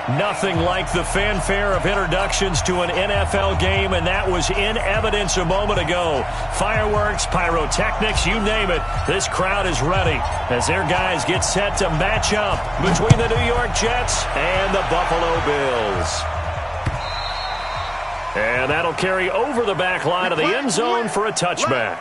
Nothing like the fanfare of introductions to an NFL game, and that was in evidence a moment ago. Fireworks, pyrotechnics, you name it. This crowd is ready as their guys get set to match up between the New York Jets and the Buffalo Bills. And that'll carry over the back line of the end zone for a touchback.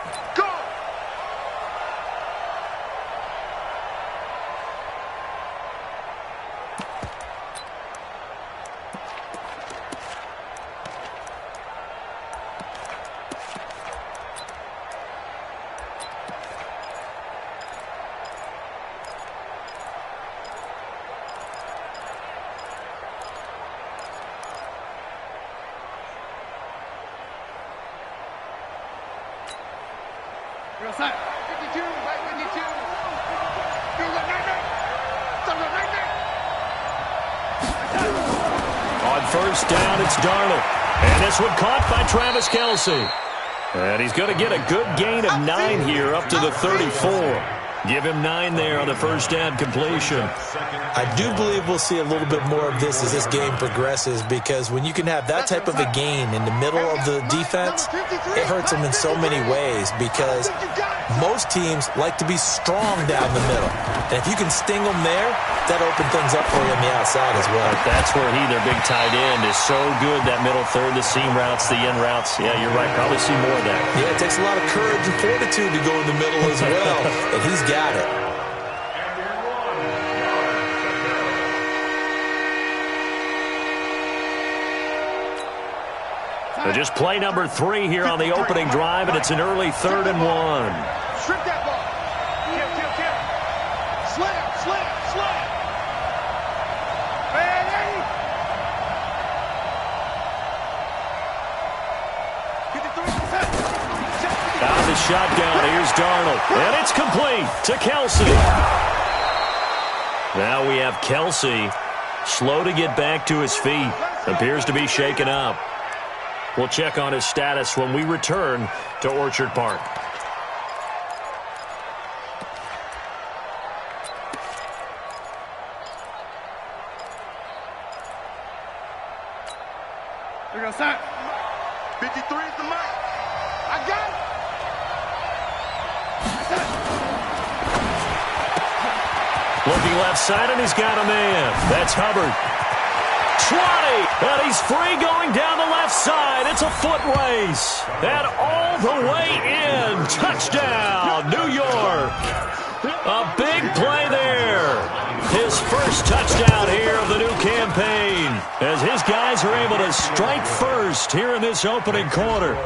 On first down, it's Darnold. And this one caught by Travis Kelce. And he's going to get a good gain of 9 here up to the 34. Give him 9 there on the first down completion. I do believe we'll see a little bit more of this as this game progresses, because when you can have that type of a gain in the middle of the defense, it hurts them in so many ways, because most teams like to be strong down the middle. And if you can sting them there, that opens things up for you on the outside as well. But that's where their big tight end, is so good, that middle third, the seam routes, the in routes. Yeah, you're right. Probably see more of that. Yeah, it takes a lot of courage and fortitude to go in the middle as well. And he's got it. So just play number 3 here on the opening drive, and it's an early 3rd and 1. Strip that ball. Kill. Slam. Ready? Out of the shotgun, here's Darnold. And it's complete to Kelce. Now we have Kelce, slow to get back to his feet. Appears to be shaken up. We'll check on his status when we return to Orchard Park. There you go, son. 53 is the mark. I got it. Looking left side, and he's got a man. That's Hubbard. 20, and he's free going down the left side. It's a foot race, and all the way in. Touchdown, New York. A big play there. His first touchdown here of the new campaign, as his guys are able to strike first here in this opening quarter.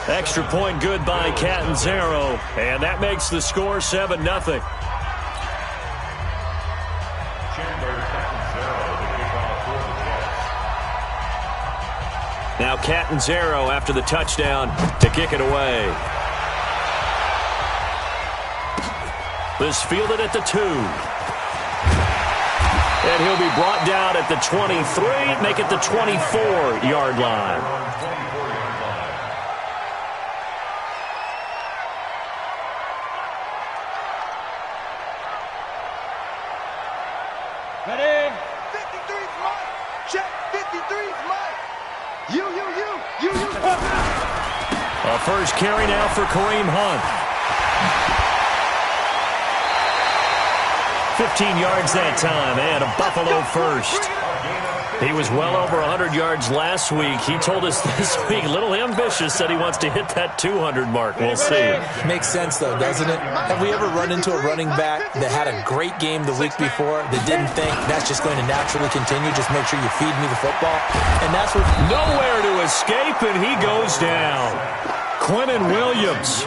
Extra point good by Catanzaro, and that makes the score 7-0. Now Catanzaro after the touchdown to kick it away. This fielded at the 2. And he'll be brought down at the 23, make it the 24-yard line. Ready? 53's mine. Check. 53's mine. You. A first carry now for Kareem Hunt. 15 yards that time, and a Buffalo first. He was well over 100 yards last week. He told us this week, a little ambitious, said he wants to hit that 200 mark. We'll see. Makes sense, though, doesn't it? Have we ever run into a running back that had a great game the week before that didn't think that's just going to naturally continue? Just make sure you feed me the football. And that's what... Nowhere to escape, and he goes down. Quinnen Williams,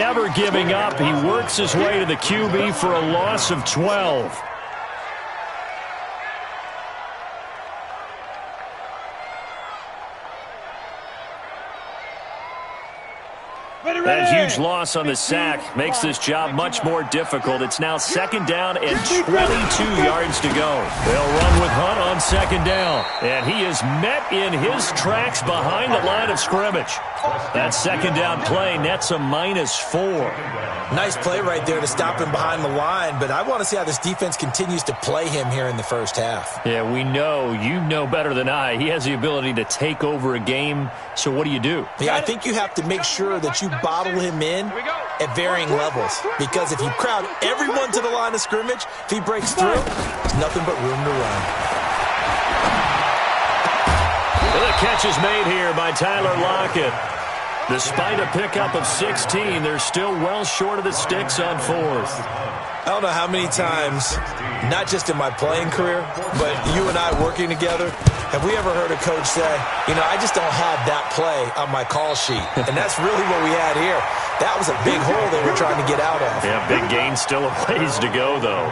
never giving up. He works his way to the QB for a loss of 12. That huge loss on the sack makes this job much more difficult. It's now 2nd down and 22 yards to go. They'll run with Hunt on 2nd down, and he is met in his tracks behind the line of scrimmage. That second down play nets a -4. Nice play right there to stop him behind the line, but I want to see how this defense continues to play him here in the first half. Yeah, we know. You know better than I. He has the ability to take over a game, so what do? Yeah, I think you have to make sure that you bottle him in at varying levels, because if you crowd everyone to the line of scrimmage, if he breaks through, there's nothing but room to run. The catch is made here by Tyler Lockett. Despite a pickup of 16, they're still well short of the sticks on 4th. I don't know how many times, not just in my playing career, but you and I working together, have we ever heard a coach say, you know, I just don't have that play on my call sheet. And that's really what we had here. That was a big hole they were trying to get out of. Yeah, big gain, still a ways to go, though.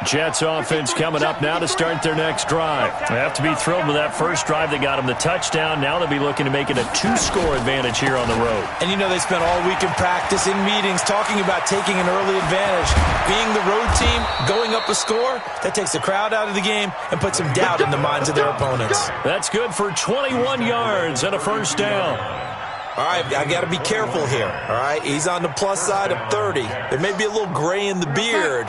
Jets offense coming up now to start their next drive. They have to be thrilled with that first drive that got them the touchdown. Now they'll be looking to make it a 2-score advantage here on the road. And you know they spent all week in practice, in meetings, talking about taking an early advantage. Being the road team, going up a score, that takes the crowd out of the game and puts some doubt in the minds of their opponents. That's good for 21 yards and a first down. All right, I got to be careful here, all right? He's on the plus side of 30. There may be a little gray in the beard,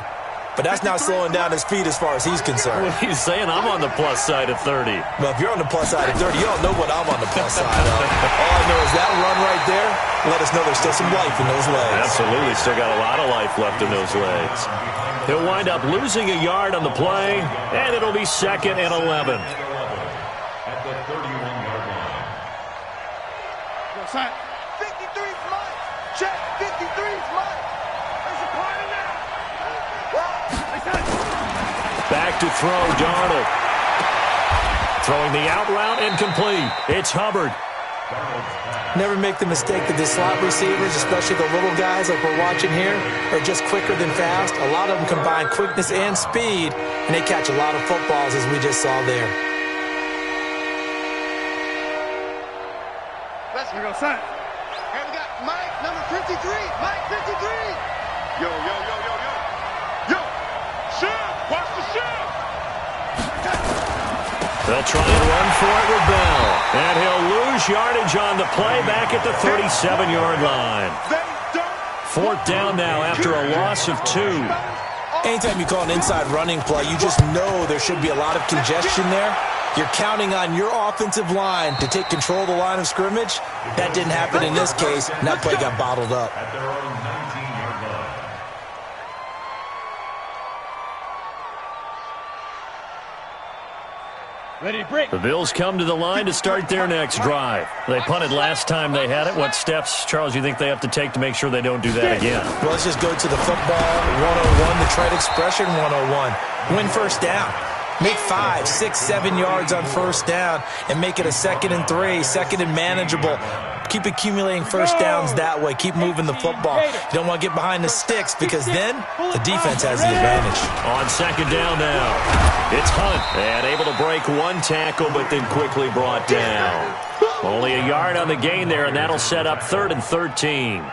but that's not slowing down his speed as far as he's concerned. Well, he's saying I'm on the plus side of 30. Well, if you're on the plus side of 30, you don't know what I'm on the plus side of. All I know is that run right there let us know there's still some life in those legs. Absolutely, still got a lot of life left in those legs. He'll wind up losing a yard on the play, and it'll be 2nd and 11. At the 31-yard line. 53's mine. Check. 53's mine. There's a corner now. Back to throw, Darnold. Throwing the out route incomplete. It's Hubbard. Never make the mistake that the slot receivers, especially the little guys like we're watching here, are just quicker than fast. A lot of them combine quickness and speed, and they catch a lot of footballs, as we just saw there. Let's go, son. Here we got Mike, number 53. Mike, 53. Yo. Watch the shift! They'll try and run for it with Bell. And he'll lose yardage on the play back at the 37-yard line. 4th down now after a loss of 2. Anytime you call an inside running play, you just know there should be a lot of congestion there. You're counting on your offensive line to take control of the line of scrimmage. That didn't happen in this case, and that play got bottled up. The Bills come to the line to start their next drive. They punted last time they had it. What steps, Charles, you think they have to take to make sure they don't do that again? Well, let's just go to the football 101, the trade expression 101. Win first down. Make 5, 6, 7 yards on first down and make it a 2nd and 3, 2nd and manageable. Keep accumulating first downs that way. Keep moving the football. You don't want to get behind the sticks because then the defense has the advantage. On 2nd down now, it's Hunt. And able to break one tackle, but then quickly brought down. Only a yard on the gain there, and that'll set up 3rd and 13.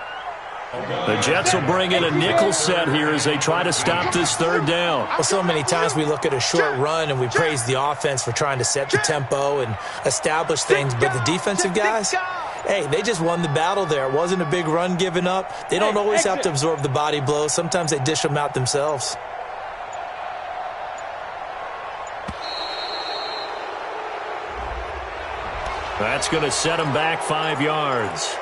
The Jets will bring in a nickel set here as they try to stop this 3rd down. Well, so many times we look at a short run and we praise the offense for trying to set the tempo and establish things, but the defensive guys, hey, they just won the battle there. It wasn't a big run given up. They don't always have to absorb the body blows. Sometimes they dish them out themselves. That's going to set them back 5 yards.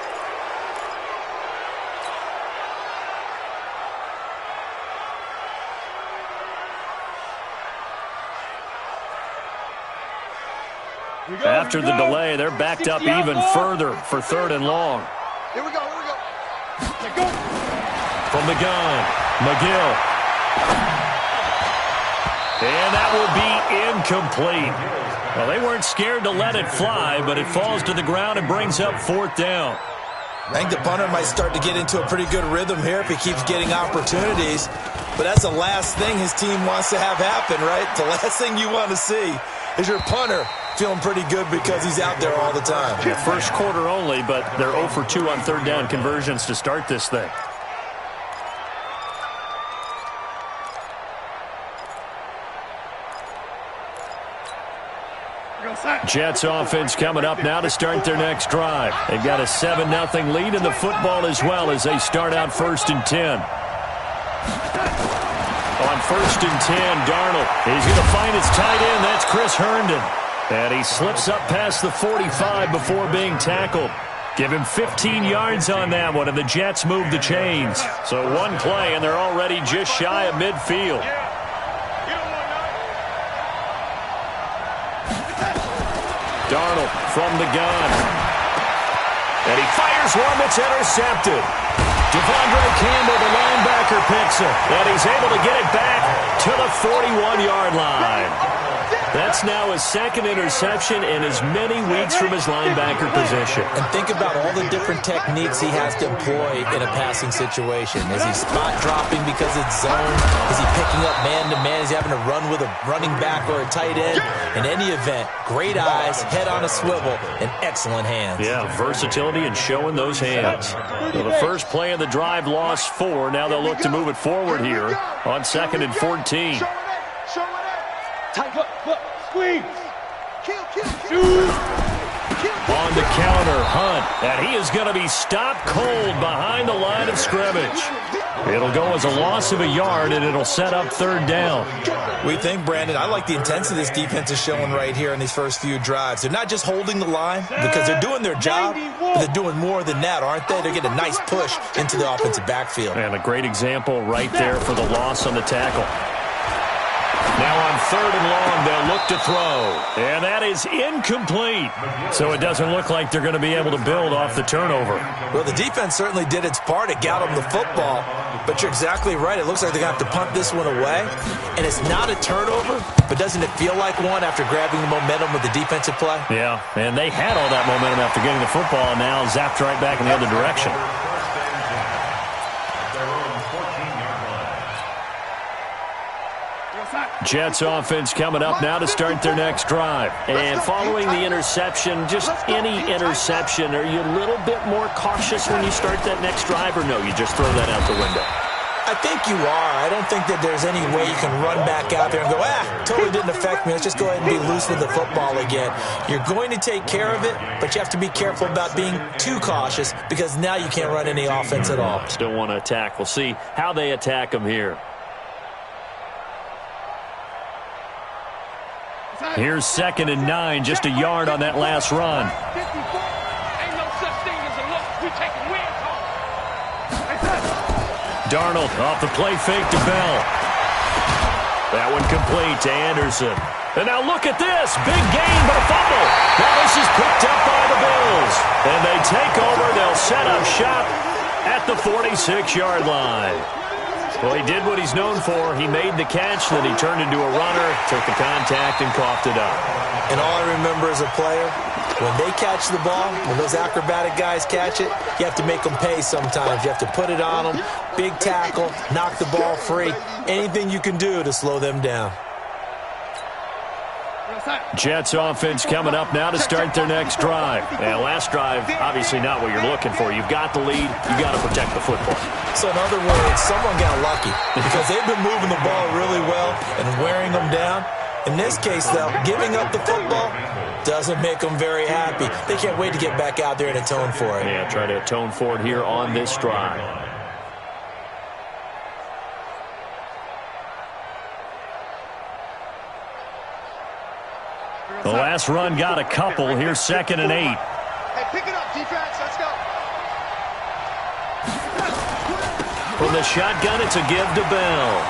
After the delay, they're backed up even further for 3rd and long. Here we go. From the gun, McGill. And that will be incomplete. Well, they weren't scared to let it fly, but it falls to the ground and brings up 4th down. I think the punter might start to get into a pretty good rhythm here if he keeps getting opportunities. But that's the last thing his team wants to have happen, right? The last thing you want to see is your punter feeling pretty good because he's out there all the time. First quarter only, but they're 0 for 2 on 3rd down conversions to start this thing. Jets offense coming up now to start their next drive. They've got a 7-0 lead in the football as well as they start out 1st and 10. On 1st and 10, Darnold. He's going to find his tight end. That's Chris Herndon. And he slips up past the 45 before being tackled. Give him 15 yards on that one, and the Jets move the chains. So one play, and they're already just shy of midfield. Darnold from the gun. And he fires one that's intercepted. Devondre Campbell, the linebacker, picks it. And he's able to get it back to the 41-yard line. That's now his 2nd interception in as many weeks from his linebacker position. And think about all the different techniques he has to employ in a passing situation. Is he spot dropping because it's zone? Is he picking up man-to-man? Is he having to run with a running back or a tight end? In any event, great eyes, head on a swivel, and excellent hands. Yeah, versatility and showing those hands. So the first play of the drive lost 4. Now they'll look to move it forward here on 2nd and 14. Tight, look, squeeze. Kill. On the counter, Hunt. And he is going to be stopped cold behind the line of scrimmage. It'll go as a loss of a yard, and it'll set up 3rd down. We think, Brandon, I like the intensity this defense is showing right here in these first few drives. They're not just holding the line because they're doing their job, but they're doing more than that, aren't they? They're getting a nice push into the offensive backfield. And a great example right there for the loss on the tackle. Now on 3rd and long, they'll look to throw. And that is incomplete. So it doesn't look like they're going to be able to build off the turnover. Well, the defense certainly did its part. It got them the football. But you're exactly right. It looks like they're going to have to punt this one away. And it's not a turnover, but doesn't it feel like one after grabbing the momentum with the defensive play? Yeah, and they had all that momentum after getting the football and now zapped right back in the other direction. Jets offense coming up now to start their next drive. And following the interception, just any interception, are you a little bit more cautious when you start that next drive, or no, you just throw that out the window? I think you are. I don't think that there's any way you can run back out there and go, totally didn't affect me. Let's just go ahead and be loose with the football again. You're going to take care of it, but you have to be careful about being too cautious because now you can't run any offense at all. Still want to attack. We'll see how they attack them here. Here's 2nd and 9, just a yard on that last run. Ain't no such thing as a look. We taking wins home. Darnold off the play fake to Bell. That one complete to Anderson. And now look at this. Big gain, but a fumble. Now this is picked up by the Bills. And they take over. They'll set up shop at the 46-yard line. Well, he did what he's known for. He made the catch, then he turned into a runner, took the contact, and coughed it up. And all I remember as a player, when they catch the ball, when those acrobatic guys catch it, you have to make them pay sometimes. You have to put it on them, big tackle, knock the ball free, anything you can do to slow them down. Jets offense coming up now to start their next drive. Now, last drive, obviously not what you're looking for. You've got the lead. You've got to protect the football. So in other words, someone got lucky because they've been moving the ball really well and wearing them down. In this case, though, giving up the football doesn't make them very happy. They can't wait to get back out there and atone for it. Yeah, try to atone for it here on this drive. The last run got a couple. Here's 2nd and 8. Hey, pick it up, defense. Let's go. From the shotgun, it's a give to Bell.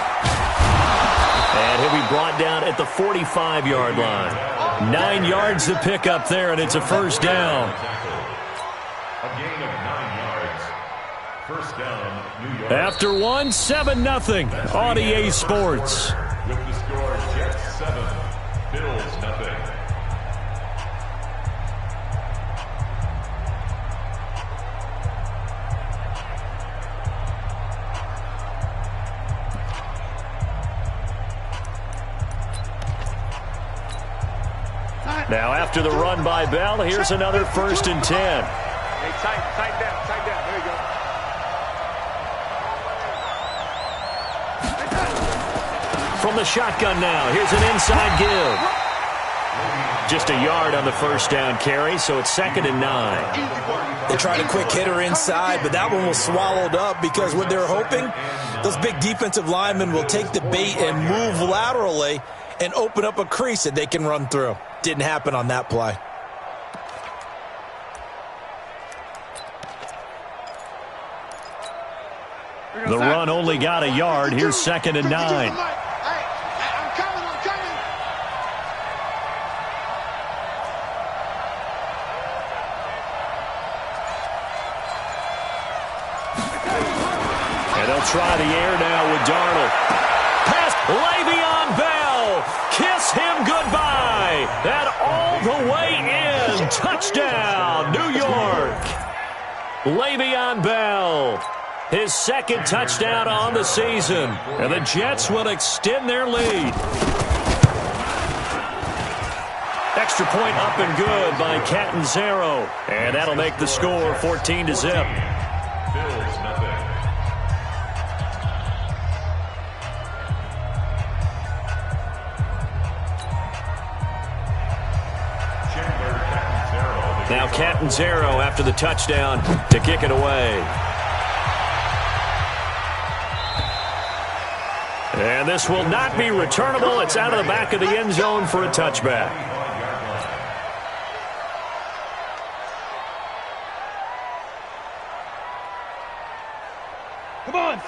And he'll be brought down at the 45-yard line. 9 yards to pick up there, and it's a 1st down. A gain of 9 yards. 1st down, New York. After 7-0 on EA Sports. With the score, Jets 7, Bills 0. Now, after the run by Bell, here's another 1st and 10. Hey, tight down. There you go. From the shotgun now, here's an inside give. Just a yard on the first down carry, so it's 2nd and 9. They tried a quick hitter inside, but that one was swallowed up because what they're hoping, those big defensive linemen will take the bait and move laterally and open up a crease that they can run through. Didn't happen on that play. The run only got a yard. Here's 2nd and 9. I'm coming. And they'll try the air now with Darnold. Pass, Le'Veon Bell. Kiss him goodbye. And all the way in. Touchdown, New York. Le'Veon Bell. His 2nd touchdown on the season. And the Jets will extend their lead. Extra point up and good by Catanzaro. And that'll make the score 14-0. Bills nothing. Now Catanzaro after the touchdown to kick it away. And this will not be returnable. It's out of the back of the end zone for a touchback.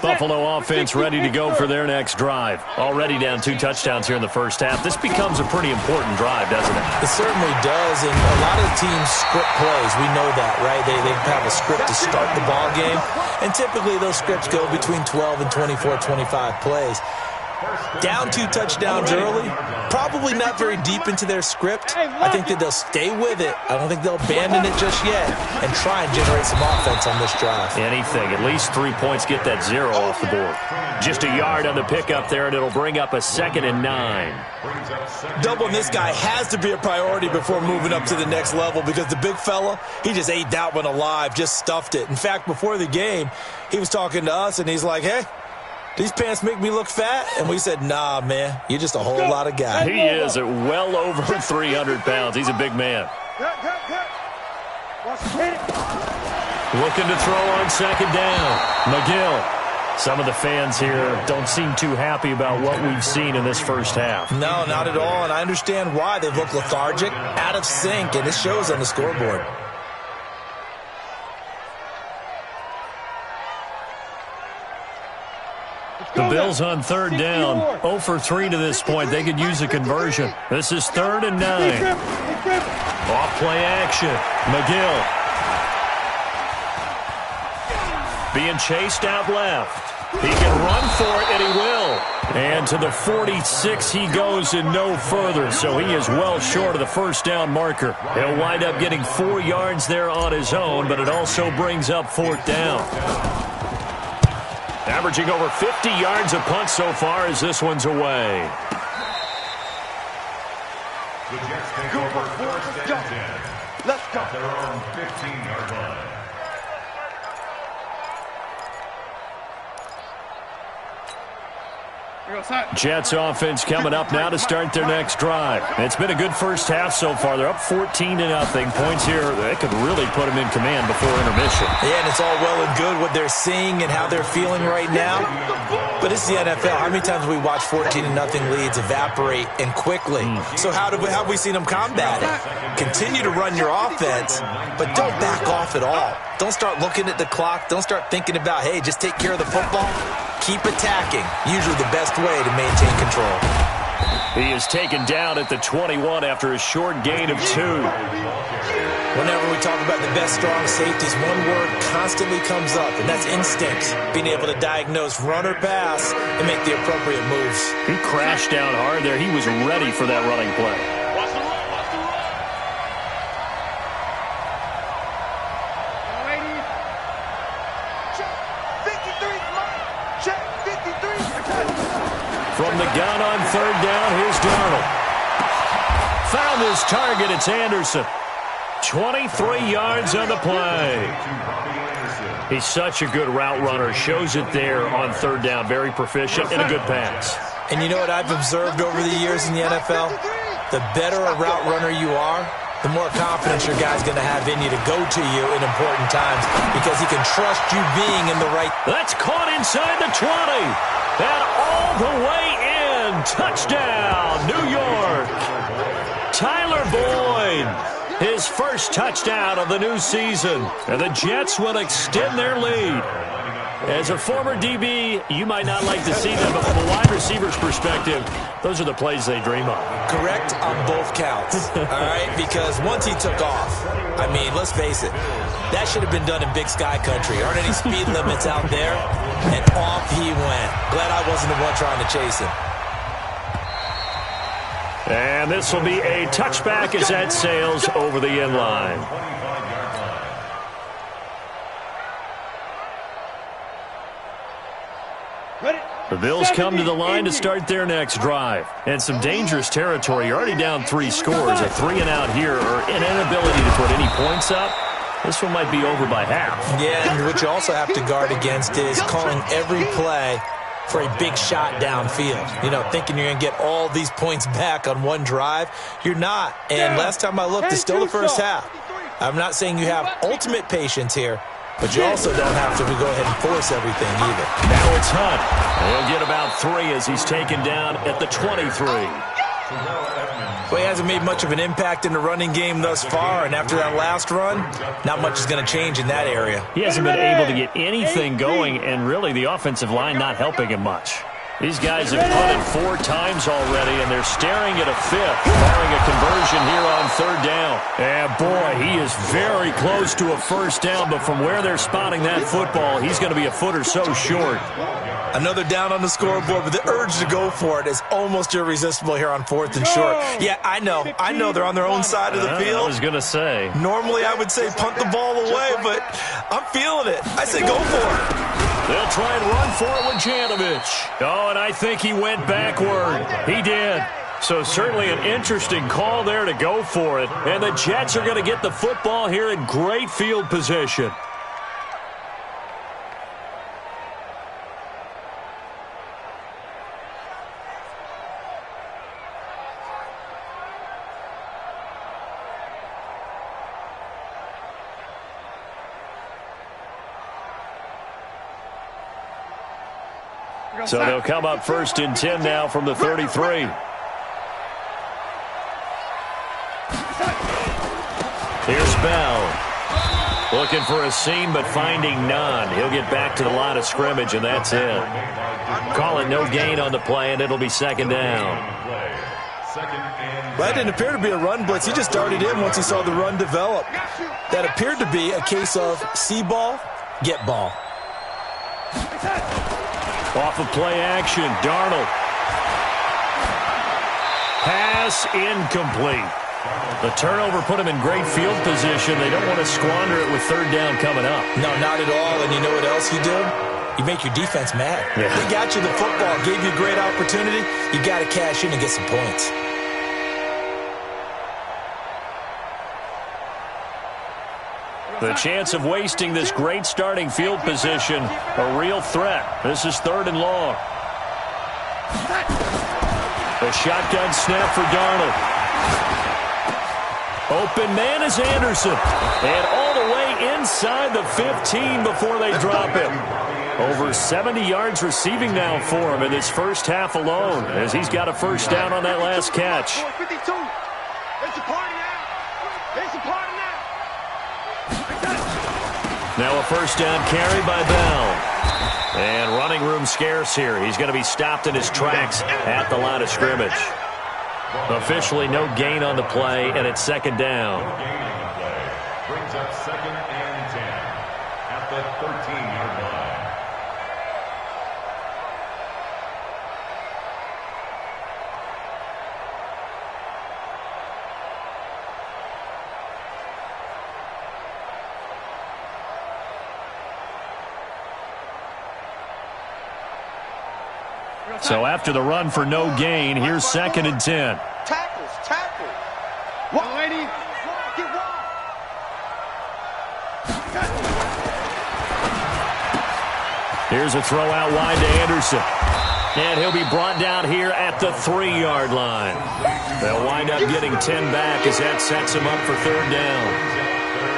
Buffalo offense ready to go for their next drive. Already down 2 touchdowns here in the first half. This becomes a pretty important drive, doesn't it? It certainly does, and a lot of teams script plays. We know that, right? They have a script to start the ball game, and typically those scripts go between 12 and 24, 25 plays. Down 2 touchdowns early, probably not very deep into their script. I think that they'll stay with it. I don't think they'll abandon it just yet and try and generate some offense on this drive. Anything. At least 3 points, get that 0 off the board. Just a yard on the pickup there, and it'll bring up a 2nd and 9. Doubling this guy has to be a priority before moving up to the next level because the big fella, he just ate that one alive, just stuffed it. In fact, before the game, he was talking to us, and he's like, hey, these pants make me look fat? And we said, nah, man, you're just a whole lot of guy. He is at well over 300 pounds. He's a big man. Looking to throw on 2nd down. McGill. Some of the fans here don't seem too happy about what we've seen in this first half. No, not at all, and I understand why. They've looked lethargic, out of sync, and it shows on the scoreboard. The Bills on 3rd down. 0 for 3 to this point. They could use a conversion. This is 3rd and 9. Off play action. McGill. Being chased out left. He can run for it, and he will. And to the 46 he goes and no further. So he is well short of the first down marker. He'll wind up getting 4 yards there on his own, but it also brings up 4th down. Averaging over 50 yards a punt so far as this one's away. The Jets take over 1st and 10. Let's go. At their own 15-yard line. Jets offense coming up now to start their next drive. It's been a good first half so far. They're up 14-0. Points here, they could really put them in command before intermission. Yeah, and it's all well and good what they're seeing and how they're feeling right now. But it's the NFL. How many times have we watched 14-0 leads evaporate and quickly? So how have we seen them combat it? Continue to run your offense, but don't back off at all. Don't start looking at the clock. Don't start thinking about, hey, just take care of the football. Keep attacking. Usually the best way to maintain control. He is taken down at the 21 after a short gain of 2. Whenever we talk about the best strong safeties, one word constantly comes up, and that's instinct. Being able to diagnose run or pass and make the appropriate moves. He crashed down hard there. He was ready for that running play. Watch the run. Watch the run. Ladies. Check 53. Check 53. From the gun on 3rd down, here's Darnold. Found his target. It's Anderson. 23 yards on the play. He's such a good route runner. Shows it there on 3rd down. Very proficient and a good pass. And you know what I've observed over the years in the NFL? the better a route runner you are, the more confidence your guy's going to have in you to go to you in important times because he can trust you being in the right. That's caught inside the 20. And all the way in. Touchdown, New York. Tyler Boyd, his first touchdown of the new season. And the Jets will extend their lead. As a former DB, you might not like to see them, but from a wide receiver's perspective, those are the plays they dream of. Correct on both counts, all right? Because once he took off, I mean, let's face it, that should have been done in Big Sky Country. Aren't any speed limits out there? And off he went. Glad I wasn't the one trying to chase him. And this will be a touchback as that sails over the end line. The Bills come to the line to start their next drive. And some dangerous territory. You're already down 3 scores. A 3-and-out here or an inability to put any points up. This one might be over by half. Yeah, and what you also have to guard against is calling every play for a big shot downfield. You know, thinking you're going to get all these points back on one drive. You're not. And last time I looked, it's still the first half. I'm not saying you have ultimate patience here, but you also don't have to go ahead and force everything either. Now it's Hunt. He'll get about 3 as he's taken down at the 23. Well, he hasn't made much of an impact in the running game thus far, and after that last run, not much is going to change in that area. He hasn't been able to get anything going, and really the offensive line not helping him much. These guys have punted 4 times already, and they're staring at a 5th, barring a conversion here on 3rd down. And boy, he is very close to a first down, but from where they're spotting that football, he's going to be a foot or so short. Another down on the scoreboard, but the urge to go for it is almost irresistible here on 4th and short. Yeah, I know they're on their own side of the field. I was going to say. Normally I would say punt the ball away, but I'm feeling it. I say go for it. They'll try and run for it with Janovich. Oh, and I think he went backward. He did. So certainly an interesting call there to go for it. And the Jets are going to get the football here in great field position. So they'll come up 1st and 10 now from the 33. Here's Bell. Looking for a seam, but finding none. He'll get back to the line of scrimmage, and that's it. Call it no gain on the play, and it'll be 2nd down. That didn't appear to be a run blitz. He just darted in once he saw the run develop. That appeared to be a case of see ball, get ball. Off of play action, Darnold. Pass incomplete. The turnover put him in great field position. They don't want to squander it with 3rd down coming up. No, not at all. And you know what else you do? You make your defense mad. Yeah. They got you the football, gave you a great opportunity. You got to cash in and get some points. The chance of wasting this great starting field position, a real threat. This is 3rd and long. The shotgun snap for Darnold. Open man is Anderson. And all the way inside the 15 before they drop him. Over 70 yards receiving now for him in this first half alone, as he's got a first down on that last catch. Now a first down carry by Bell. And running room scarce here. He's going to be stopped in his tracks at the line of scrimmage. Officially no gain on the play, and it's 2nd down. Brings up 2nd and 10 at the 13-yard line. So after the run for no gain, here's 2nd and 10. Tackle. One lady. Get one. Here's a throw out wide to Anderson. And he'll be brought down here at the 3-yard line. They'll wind up getting 10 back as that sets him up for 3rd down.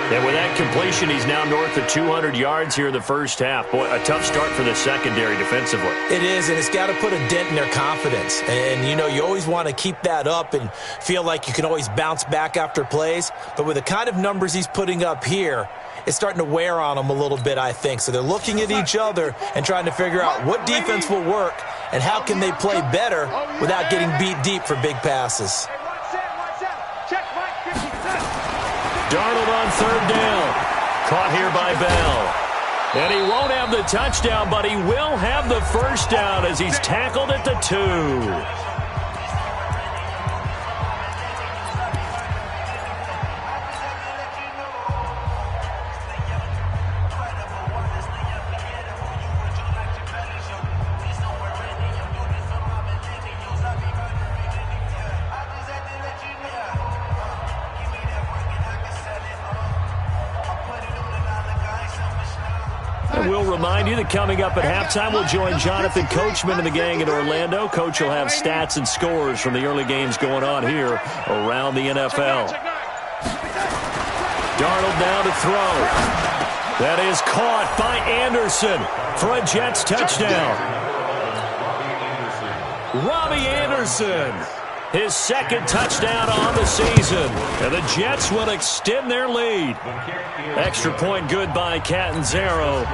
And with that completion, he's now north of 200 yards here in the first half. Boy, a tough start for the secondary defensively. It is, and it's got to put a dent in their confidence. And, you know, you always want to keep that up and feel like you can always bounce back after plays. But with the kind of numbers he's putting up here, it's starting to wear on them a little bit, I think. So they're looking at each other and trying to figure out what defense will work and how can they play better without getting beat deep for big passes. Darnold on 3rd down. Caught here by Bell. And he won't have the touchdown, but he will have the 1st down as he's tackled at the 2. We'll remind you that coming up at halftime, we'll join Jonathan Coachman and the gang in Orlando. Coach will have stats and scores from the early games going on here around the NFL. Darnold now to throw. That is caught by Anderson for a Jets touchdown. Robbie Anderson, his 2nd touchdown on the season. And the Jets will extend their lead. Extra point good by Catanzaro.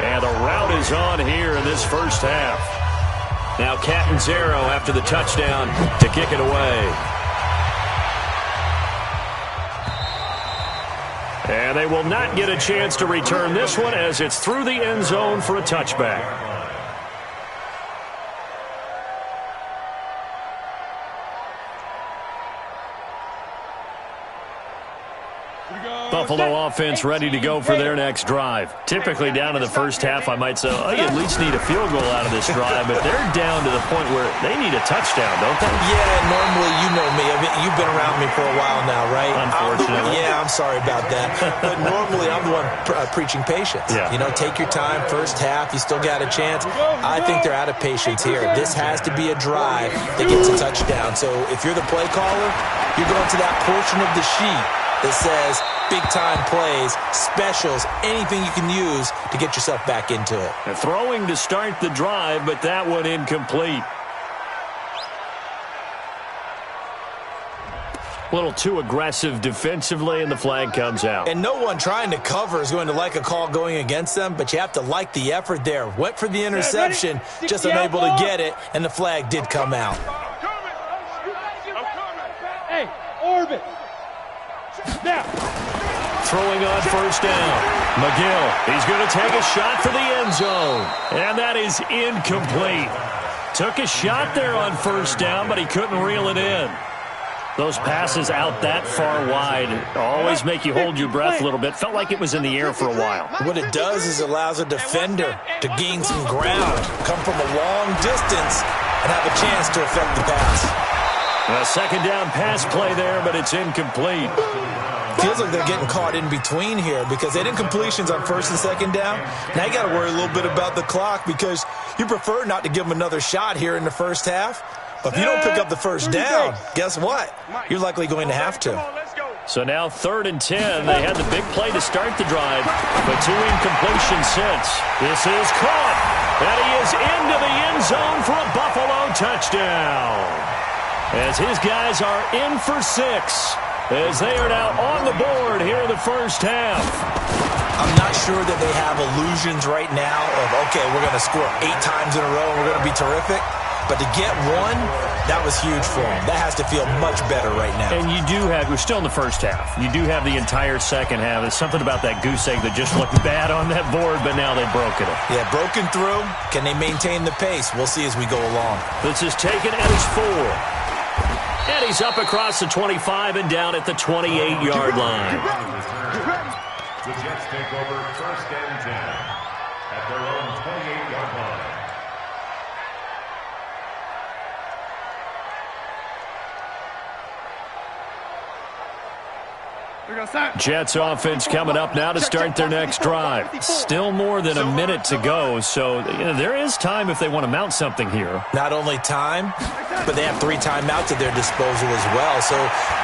And a rout is on here in this first half. Now Catanzaro after the touchdown to kick it away. And they will not get a chance to return this one as it's through the end zone for a touchback. Buffalo offense ready to go for their next drive. Typically down to the first half, I might say, oh, you at least need a field goal out of this drive, but they're down to the point where they need a touchdown, don't they? Yeah, normally, you know me. You've been around me for a while now, right? Unfortunately. I'm sorry about that. But normally, I'm the one preaching patience. Yeah. You know, take your time, first half, you still got a chance. I think they're out of patience here. This has to be a drive that gets a touchdown. So if you're the play caller, you're going to that portion of the sheet that says big-time plays, specials, anything you can use to get yourself back into it. And throwing to start the drive, but that one incomplete. A little too aggressive defensively, and the flag comes out. And no one trying to cover is going to like a call going against them, but you have to like the effort there. Went for the interception, just unable to get it, and the flag did come out. Hey, Orbit. Now. Throwing on 1st down. McGill, he's going to take a shot for the end zone. And that is incomplete. Took a shot there on 1st down, but he couldn't reel it in. Those passes out that far wide always make you hold your breath a little bit. Felt like it was in the air for a while. What it does is it allows a defender to gain some ground, come from a long distance, and have a chance to affect the pass. A 2nd down pass play there, but it's incomplete. Feels like they're getting caught in between here because they did incompletions on 1st and 2nd down. Now you got to worry a little bit about the clock because you prefer not to give them another shot here in the first half. But if you don't pick up the 1st down, guess what? You're likely going to have to. So now 3rd and 10. They had the big play to start the drive, but 2 incompletions since. This is caught, and he is into the end zone for a Buffalo touchdown. As his guys are in for 6, as they are now on the board here in the first half. I'm not sure that they have illusions right now of, okay, we're going to score 8 times in a row and we're going to be terrific. But to get one, that was huge for them. That has to feel much better right now. And you do have, we're still in the first half. You do have the entire second half. There's something about that goose egg that just looked bad on that board, but now they've broken it. Yeah, broken through. Can they maintain the pace? We'll see as we go along. This is taken at his 4. And he's up across the 25 and down at the 28-yard line. The Jets take over 1st and 10 at their own 28-yard line. Jets offense coming up now to start their next drive. Still more than a minute to go, so there is time if they want to mount something here. Not only time, but they have 3 timeouts at their disposal as well, so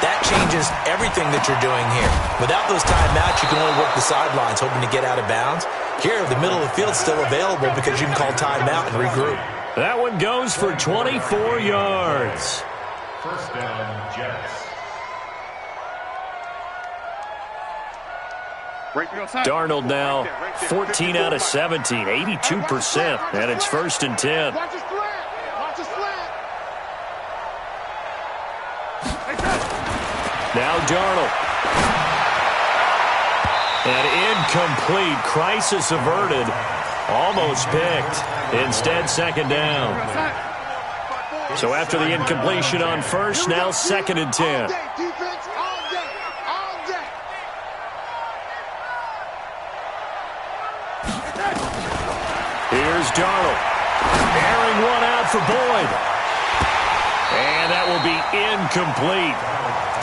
that changes everything that you're doing here. Without those timeouts, you can only work the sidelines, hoping to get out of bounds. Here, the middle of the field is still available because you can call timeout and regroup. That one goes for 24 yards. First down, Jets. Darnold now 14 out of 17, 82%, and it's 1st and 10. Watch his slant. Watch his slant. Now Darnold. And incomplete. Crisis averted. Almost picked. Instead, 2nd down. So after the incompletion on 1st, now 2nd and 10. All day, defense, all day, all day. Here's Darnold. Airing one out for Boyd. And that will be incomplete.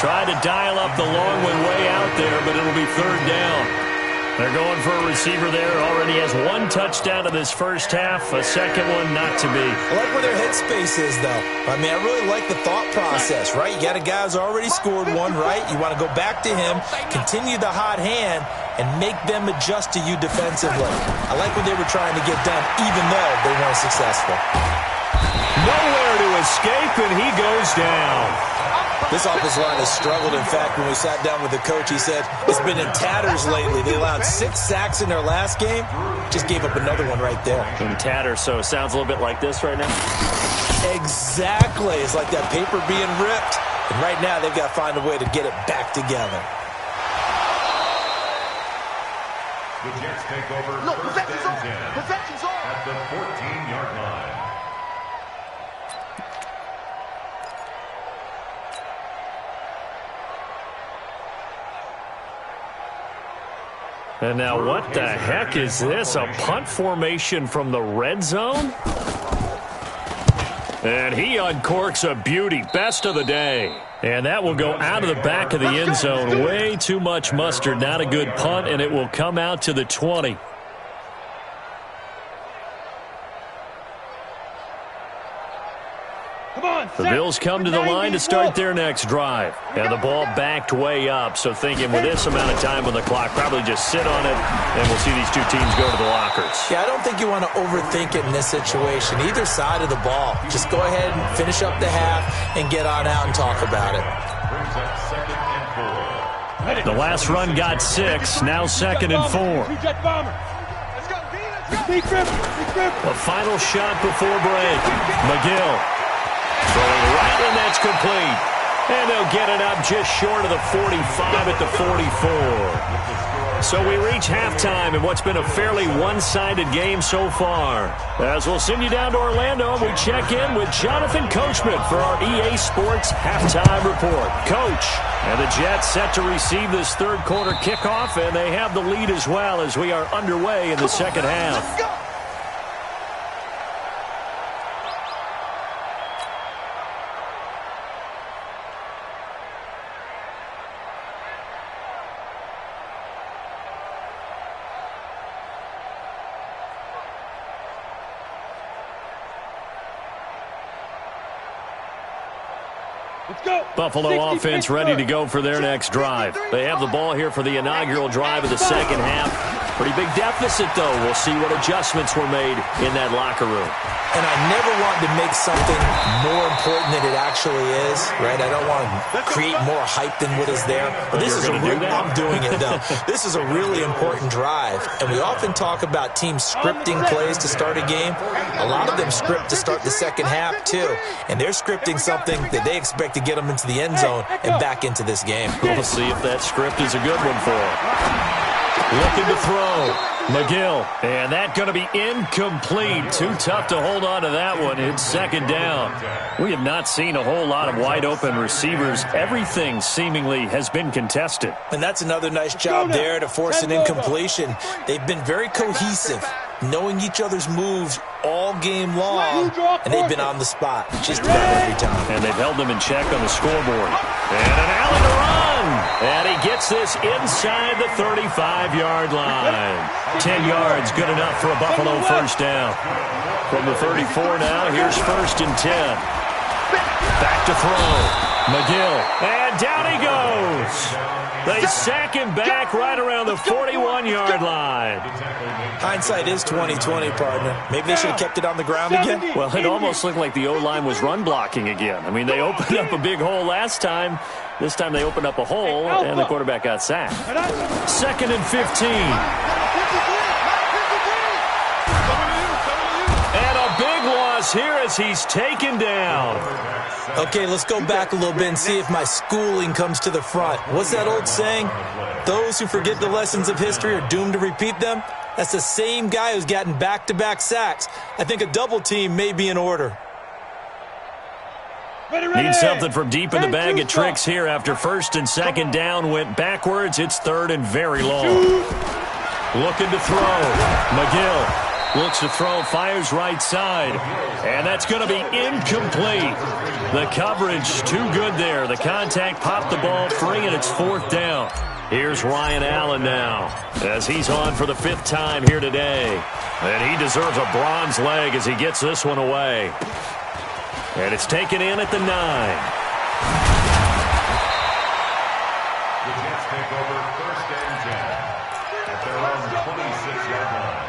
Tried to dial up the long one way out there, but it'll be 3rd down. They're going for a receiver there. Already has 1 touchdown in this first half. A second one not to be. I like where their headspace is, though. I mean, I really like the thought process, right? You got a guy who's already scored one, right? You want to go back to him, continue the hot hand, and make them adjust to you defensively. I like what they were trying to get done, even though they weren't successful. Nowhere to escape, and he goes down. This offensive line has struggled. In fact, when we sat down with the coach, he said it's been in tatters lately. They allowed 6 sacks in their last game. Just gave up another one right there. In tatters, so it sounds a little bit like this right now. Exactly. It's like that paper being ripped. And right now, they've got to find a way to get it back together. The Jets take over No, first possession's and on. 10 Possession's on. at the 14-yard line. And now what the heck is this? A punt formation from the red zone? And he uncorks a beauty. Best of the day. And that will go out of the back of the end zone. Way too much mustard. Not a good punt, and it will come out to the 20. The Bills come to the line to start their next drive. And the ball backed way up, so thinking with this amount of time on the clock, probably just sit on it, and we'll see these two teams go to the lockers. Yeah, I don't think you want to overthink it in this situation. Either side of the ball. Just go ahead and finish up the half and get on out and talk about it. Brings up 2nd and 4. The last run got 6, now 2nd and 4. Let's go, D. Let's go. The final shot before break. McGill. Throwing right, and that's complete. And they'll get it up just short of the 45 at the 44. So we reach halftime in what's been a fairly one-sided game so far. As we'll send you down to Orlando, we check in with Jonathan Coachman for our EA Sports Halftime Report. Coach, and the Jets set to receive this third quarter kickoff, and they have the lead as well as we are underway in the second half. Let's go. Buffalo offense ready to go for their next drive. They have the ball here for the inaugural drive of the second half. Pretty big deficit, though. We'll see what adjustments were made in that locker room. And I never want to make something more important than it actually is, right? I don't want to create more hype than what is there. But this is I'm doing it, though. This is a really important drive. And we often talk about teams scripting plays to start a game. A lot of them script to start the second half, too. And they're scripting something that they expect to get them into the end zone and back into this game. We'll see if that script is a good one for them. Looking to throw. McGill. And that going to be incomplete. Too tough to hold on to that one. It's second down. We have not seen a whole lot of wide open receivers. Everything seemingly has been contested. And that's another nice job there to force an incompletion. They've been very cohesive, knowing each other's moves all game long, and they've been on the spot just about every time. And they've held them in check on the scoreboard. And an alley to run. And he gets this inside the 35-yard line. 10 yards, good enough for a Buffalo first down. From the 34 now, here's 1st and 10. Back to throw. McGill, and down he goes. They sack him back right around the 41-yard line. Hindsight is 20/20, partner. Maybe they should have kept it on the ground again. Well, it almost looked like the O-line was run blocking again. I mean, they opened up a big hole last time. This time they opened up a hole, and the quarterback got sacked. 2nd and 15. And a big loss here as he's taken down. Okay, let's go back a little bit and see if my schooling comes to the front. What's that old saying? Those who forget the lessons of history are doomed to repeat them. That's the same guy who's gotten back-to-back sacks. I think a double team may be in order. Need something from deep in the bag of tricks here after 1st and 2nd down went backwards. It's 3rd and very long. Looking to throw. McGill looks to throw, fires right side. And that's going to be incomplete. The coverage too good there. The contact popped the ball free, and it's 4th down. Here's Ryan Allen now as he's on for the 5th time here today. And he deserves a bronze leg as he gets this one away. And it's taken in at the 9. The Jets take over 1st and 10 at their own 26-yard line.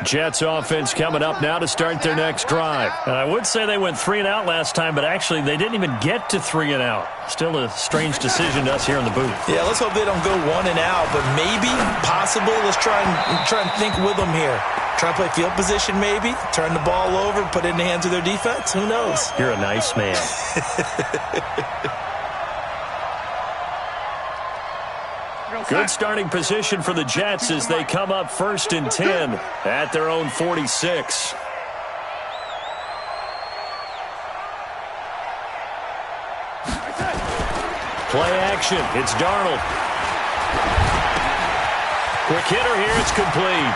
Jets offense coming up now to start their next drive. And I would say they went 3 and out last time, but actually they didn't even get to 3 and out. Still a strange decision to us here in the booth. Yeah, let's hope they don't go 1 and out, but maybe, possibly, let's try and think with them here. Try and play field position maybe, turn the ball over, put it in the hands of their defense. Who knows? You're a nice man. Good starting position for the Jets as they come up 1st and 10 at their own 46. Play action. It's Darnold. Quick hitter here. It's complete.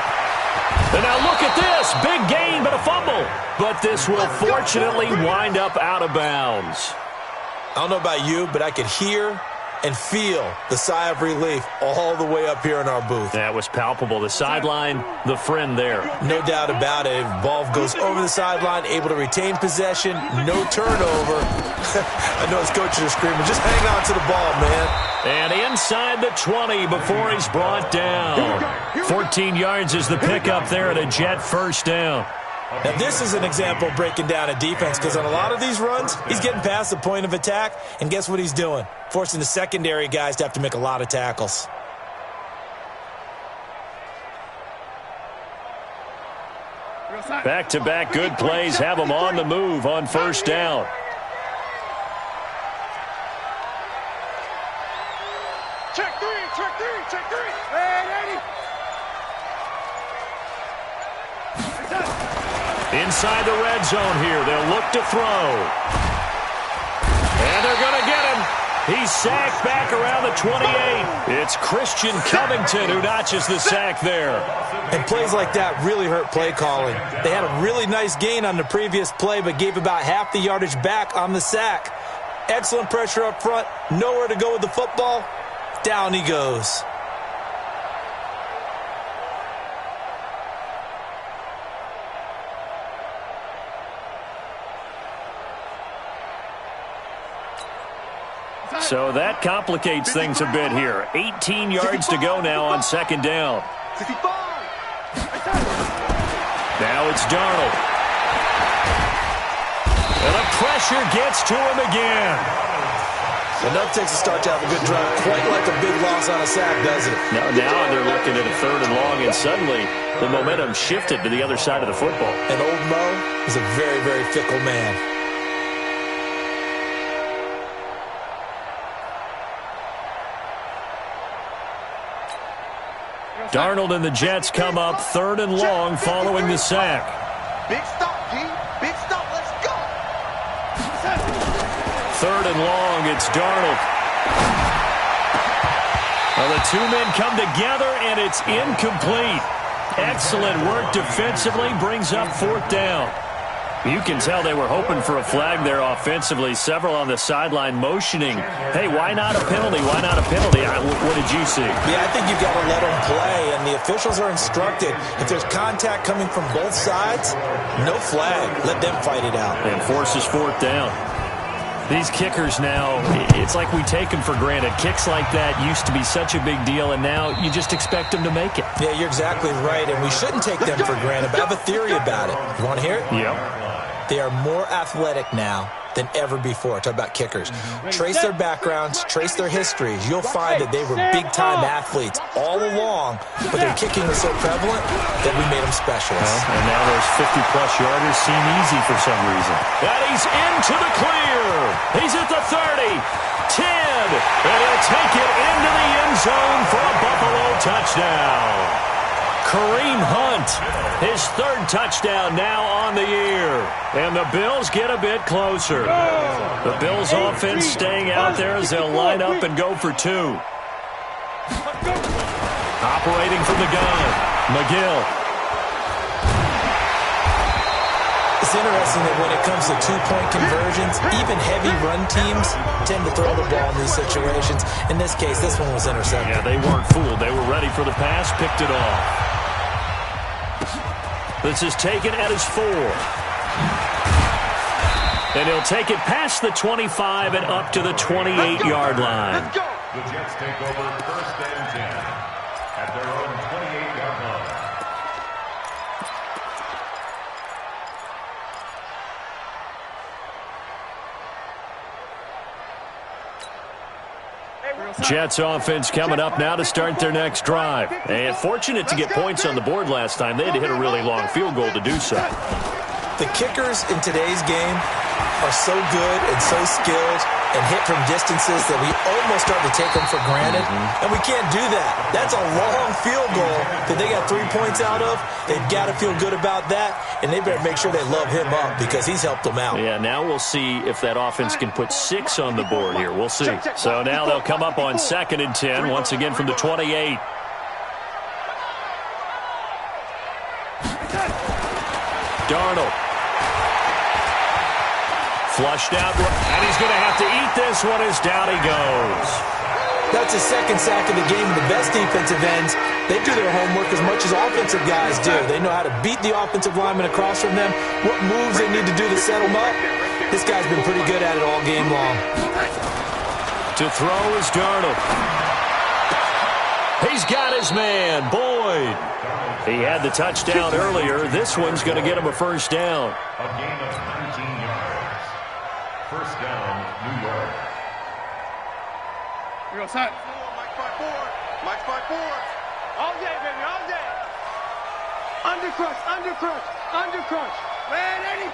And now look at this. Big gain, but a fumble. But this will fortunately wind up out of bounds. I don't know about you, but I could hear and feel the sigh of relief all the way up here in our booth. That was palpable. The sideline, the friend there. No doubt about it. Ball goes over the sideline, able to retain possession, no turnover. I know his coaches are screaming, just hang on to the ball, man. And inside the 20 before he's brought down. 14 yards is the pickup there at a Jet 1st down. Now, this is an example of breaking down a defense because on a lot of these runs, he's getting past the point of attack, and guess what he's doing? Forcing the secondary guys to have to make a lot of tackles. Back-to-back good plays have them on the move on 1st down. Check three. Hey, 80. Inside the red zone here. They'll look to throw. And they're going to get him. He's sacked back around the 28. It's Christian Covington who notches the sack there. And plays like that really hurt play calling. They had a really nice gain on the previous play, but gave about half the yardage back on the sack. Excellent pressure up front. Nowhere to go with the football. Down he goes. So that complicates things a bit here. 18 yards to go now on 2nd down. Now it's Darnold. And the pressure gets to him again. Enough takes a start to have a good drive. Quite like a big loss on a sack, does it? Now they're looking at a 3rd and long, and suddenly the momentum shifted to the other side of the football. And old Mo is a very, very fickle man. Darnold and the Jets come up 3rd and long following the sack. Big stop, G. Big stop. Let's go. 3rd and long. It's Darnold. Well, the two men come together, and it's incomplete. Excellent work defensively. Brings up 4th down. You can tell they were hoping for a flag there offensively. Several on the sideline motioning, hey, why not a penalty? Why not a penalty? What did you see? Yeah, I think you've got to let them play, and the officials are instructed. If there's contact coming from both sides, no flag. Let them fight it out. And forces 4th down. These kickers now, it's like we take them for granted. Kicks like that used to be such a big deal, and now you just expect them to make it. Yeah, you're exactly right, and we shouldn't take them for granted, but I have a theory about it. You want to hear it? Yep. They are more athletic now than ever before. Talk about kickers. Trace their backgrounds, trace their histories. You'll find that they were big-time athletes all along, but their kicking was so prevalent that we made them specialists. And now those 50-plus yarders seem easy for some reason. And he's into the clear. He's at the 30, 10, and he'll take it into the end zone for a Buffalo touchdown. Kareem Hunt, his 3rd touchdown now on the year. And the Bills get a bit closer. The Bills offense staying out there as they'll line up and go for 2. Operating from the gun, McGill. It's interesting that when it comes to 2-point conversions, even heavy run teams tend to throw the ball in these situations. In this case, this one was intercepted. Yeah, they weren't fooled. They were ready for the pass, picked it off. This is taken at his 4. And he'll take it past the 25 and up to the 28-yard line. Let's go. The Jets take over 1st and 10 at their own 28-yard line. Jets offense coming up now to start their next drive. And fortunate to get points on the board last time. They had to hit a really long field goal to do so. The kickers in today's game are so good and so skilled and hit from distances that we almost start to take them for granted. And we can't do that. That's a long field goal that they got 3 points out of. They've got to feel good about that, and they better make sure they love him up because he's helped them out. Yeah, now we'll see if that offense can put 6 on the board here. We'll see. So now they'll come up on 2nd and 10, once again from the 28. Darnold. Flushed out, and he's going to have to eat this one as down he goes. That's his 2nd sack of the game. The best defensive ends, they do their homework as much as offensive guys do. They know how to beat the offensive lineman across from them, what moves they need to do to set them up. This guy's been pretty good at it all game long. To throw is Darnold. He's got his man, Boyd. He had the touchdown earlier. This one's going to get him a 1st down. A gain of 19 yards. 1st down, New York. We go side. Mike 5-4. Mike 5-4. All day, baby, all day. Undercrush, undercrush, undercrush. Ready?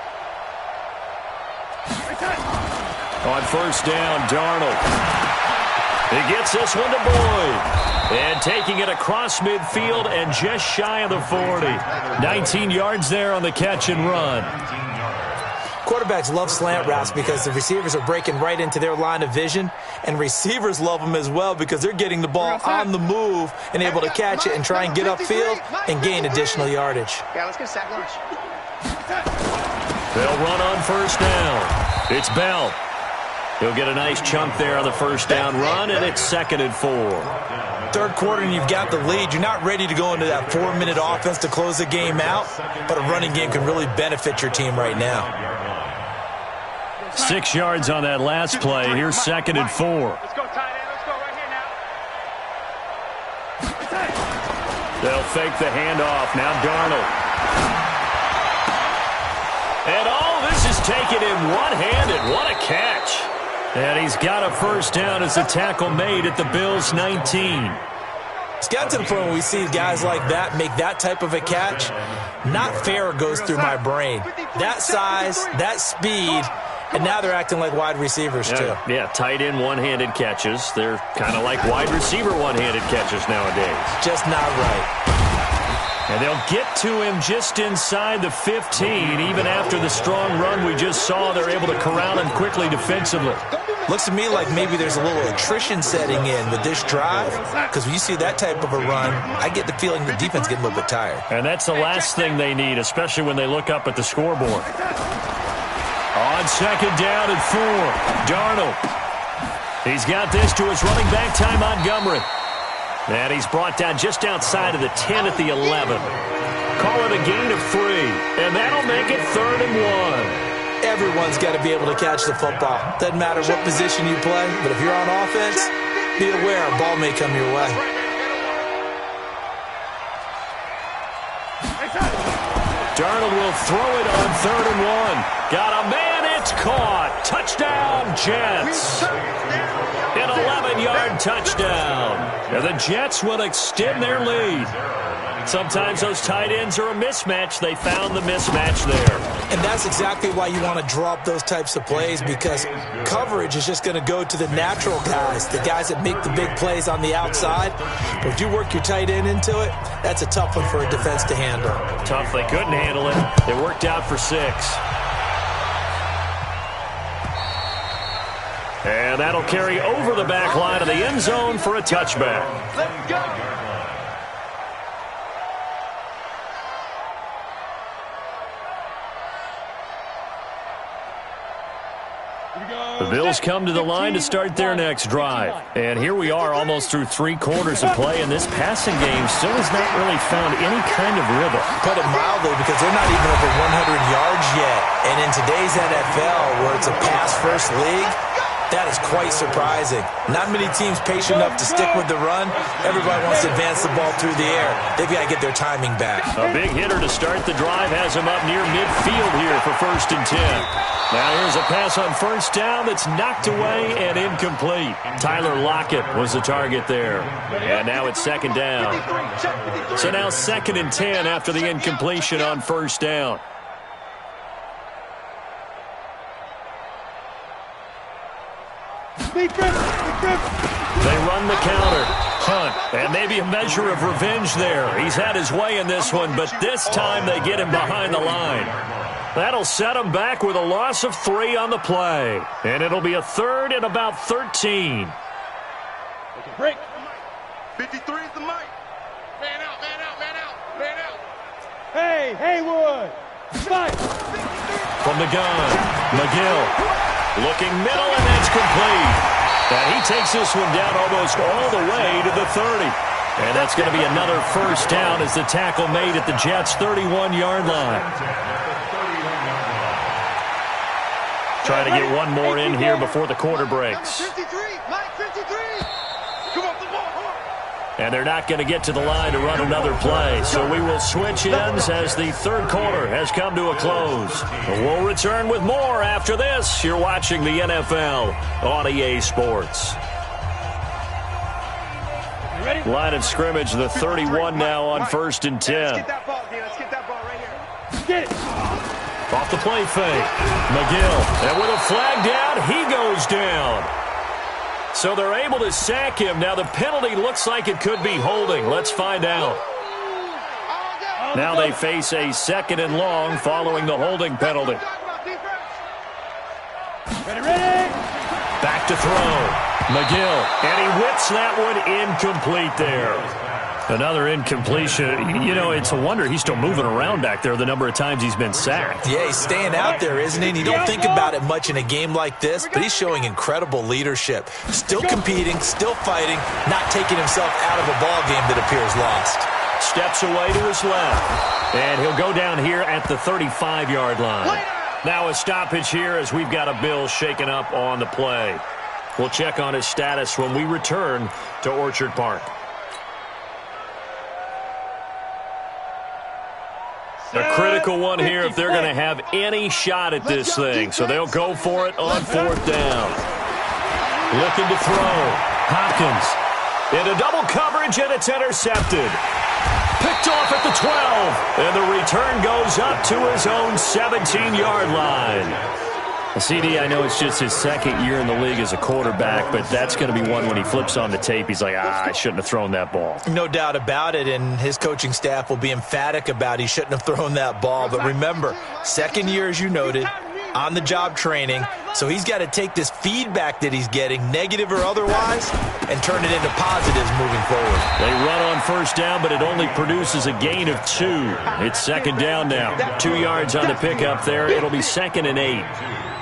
On 1st down, Darnold. He gets this one to Boyd. And taking it across midfield and just shy of the 40. 19 yards there on the catch and run. Quarterbacks love slant routes because the receivers are breaking right into their line of vision, and receivers love them as well because they're getting the ball on the move and able to catch it and try and get upfield and gain additional yardage. Yeah, let's get a sack lunch. They'll run on 1st down. It's Bell. He'll get a nice chunk there on the 1st down run, and it's 2nd and 4. 3rd quarter and you've got the lead. You're not ready to go into that 4-minute offense to close the game out, but a running game can really benefit your team right now. 6 yards on that last play. Here's 2nd and 4. Let's go, tight end. Let's go right here now. They'll fake the handoff. Now Darnold. And all this is taken in one-handed. What a catch. And he's got a 1st down as the tackle made at the Bills' 19. It's got to the point where we see guys like that make that type of a catch. Not fair goes through my brain. That size, that speed, And now they're acting like wide receivers, too. Yeah, tight end one-handed catches. They're kind of like wide receiver one-handed catches nowadays. Just not right. And they'll get to him just inside the 15. Even after the strong run we just saw, they're able to corral him quickly defensively. Looks to me like maybe there's a little attrition setting in with this drive, because when you see that type of a run, I get the feeling the defense getting a little bit tired. And that's the last thing they need, especially when they look up at the scoreboard. On second down and 4, Darnold. He's got this to his running back, Ty Montgomery. And he's brought down just outside of the 10 at the 11. Call it a gain of 3, and that'll make it 3rd and 1. Everyone's got to be able to catch the football. Doesn't matter what position you play, but if you're on offense, be aware a ball may come your way. Darnold will throw it on 3rd and 1. Got a man, it's caught. Touchdown, Jets. An 11-yard touchdown. And the Jets will extend their lead. Sometimes those tight ends are a mismatch. They found the mismatch there. And that's exactly why you want to draw up those types of plays, because coverage is just going to go to the natural guys, the guys that make the big plays on the outside. But if you work your tight end into it, that's a tough one for a defense to handle. Tough. They couldn't handle it. It worked out for 6. And that'll carry over the back line of the end zone for a touchback. Let's go. The Bills come to the line to start their next drive. And here we are almost through 3 quarters of play, and this passing game still has not really found any kind of rhythm. Put it mildly, because they're not even over 100 yards yet. And in today's NFL, where it's a pass-first league, that is quite surprising. Not many teams patient enough to stick with the run. Everybody wants to advance the ball through the air. They've got to get their timing back. A big hitter to start the drive has him up near midfield here for 1st and 10. Now here's a pass on 1st down that's knocked away and incomplete. Tyler Lockett was the target there. And now it's 2nd down. So now 2nd and 10 after the incompletion on 1st down. They run the counter. Hunt. And maybe a measure of revenge there. He's had his way in this one, but this time they get him behind the line. That'll set him back with a loss of 3 on the play. And it'll be a 3rd and about 13. Break. 53 is the mic. Man out, man out, man out, man out. Hey, Haywood. Fight. From the gun, McGill. Looking middle, and that's complete. And he takes this one down almost all the way to the 30. And that's going to be another 1st down as the tackle made at the Jets' 31-yard line. Trying to get one more in here before the quarter breaks. 53, Mike 53. Come on, come on. And they're not going to get to the line to run another play. So we will switch ends as the 3rd quarter has come to a close. We'll return with more after this. You're watching the NFL on EA Sports. Line of scrimmage, the 31 now on 1st and 10. Let's get that ball, D. Let's get that ball right here. Get it. Off the play fake. McGill. And with a flag down, he goes down. So they're able to sack him. Now the penalty looks like it could be holding. Let's find out. Now they face a 2nd and long following the holding penalty. Ready. Back to throw. McGill. And he whips that one incomplete there. Another incompletion. You know, it's a wonder he's still moving around back there the number of times he's been sacked. Yeah, he's staying out there, isn't he? And you don't think about it much in a game like this, but he's showing incredible leadership. Still competing, still fighting, not taking himself out of a ball game that appears lost. Steps away to his left. And he'll go down here at the 35-yard line. Now a stoppage here as we've got a Bill shaken up on the play. We'll check on his status when we return to Orchard Park. A critical one here if they're going to have any shot at this thing. So they'll go for it on 4th down. Looking to throw. Hopkins into double coverage, and it's intercepted. Picked off at the 12. And the return goes up to his own 17-yard line. CD, I know it's just his second year in the league as a quarterback, but that's going to be one when he flips on the tape, he's like, I shouldn't have thrown that ball. No doubt about it, and his coaching staff will be emphatic about he shouldn't have thrown that ball. But remember, second year, as you noted, on-the-job training, so he's got to take this feedback that he's getting, negative or otherwise, and turn it into positives moving forward. They run on first down, but it only produces a gain of 2. It's second down now. 2 yards on the pickup there. It'll be 2nd and 8.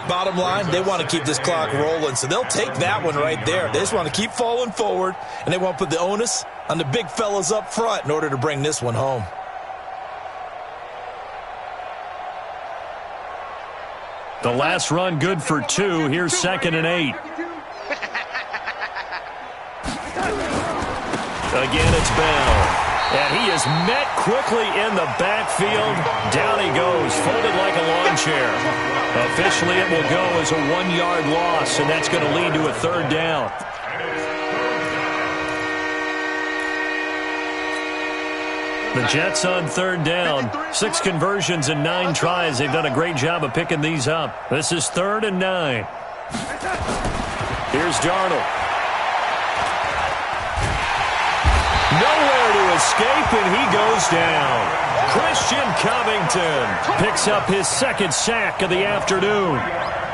Bottom line, they want to keep this clock rolling, so they'll take that one right there. They just want to keep falling forward, and they want to put the onus on the big fellas up front in order to bring this one home. The last run good for 2. Here's 2nd and 8. Again, it's Bell. And he is met quickly in the backfield. Down he goes, folded like a lawn chair. Officially, it will go as a 1-yard loss, and that's going to lead to a 3rd down. The Jets on 3rd down. 6 conversions and 9 tries. They've done a great job of picking these up. This is 3rd and 9. Here's Darnold. Nowhere to escape, and he goes down. Christian Covington picks up his 2nd sack of the afternoon.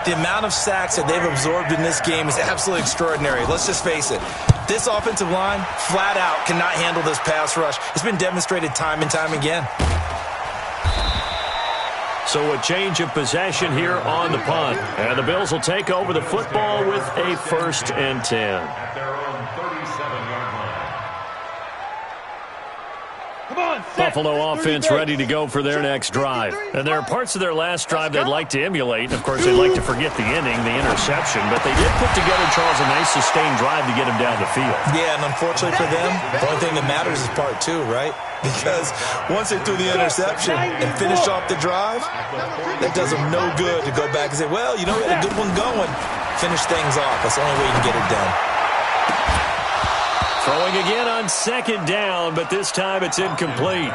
The amount of sacks that they've absorbed in this game is absolutely extraordinary. Let's just face it. This offensive line, flat out, cannot handle this pass rush. It's been demonstrated time and time again. So a change of possession here on the punt. And the Bills will take over the football with a 1st and 10. At their own 37-yard line. Buffalo offense ready to go for their next drive. And there are parts of their last drive they'd like to emulate. Of course, they'd like to forget the inning, the interception, but they did put together, Charles, a nice sustained drive to get him down the field. Yeah, and unfortunately for them, the only thing that matters is part 2, right? Because once they threw the interception and finished off the drive, that does them no good to go back and say, well, you know, we had a good one going. Finish things off. That's the only way you can get it done. Throwing again on 2nd down, but this time it's incomplete.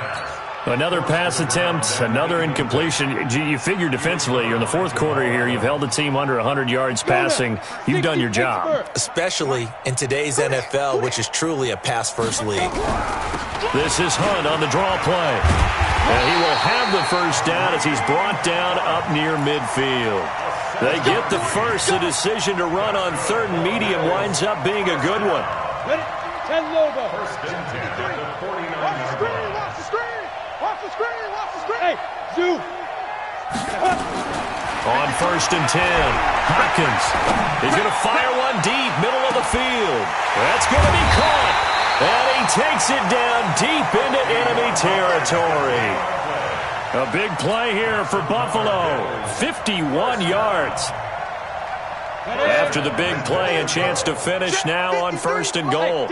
Another pass attempt, another incompletion. You figure defensively, you're in the 4th quarter here. You've held the team under 100 yards passing. You've done your job. Especially in today's NFL, which is truly a pass-first league. This is Hunt on the draw play. And he will have the 1st down as he's brought down up near midfield. They get the first. The decision to run on 3rd and medium winds up being a good one. 10 Lobo. 1st and 10 at the 49-yard line. Watch the screen. Watch the screen. Watch the screen. Hey, Zoo. On 1st and 10, Hopkins. He's going to fire one deep, middle of the field. That's going to be caught. And he takes it down deep into enemy territory. A big play here for Buffalo. 51 yards. After the big play, a chance to finish now on 1st and goal.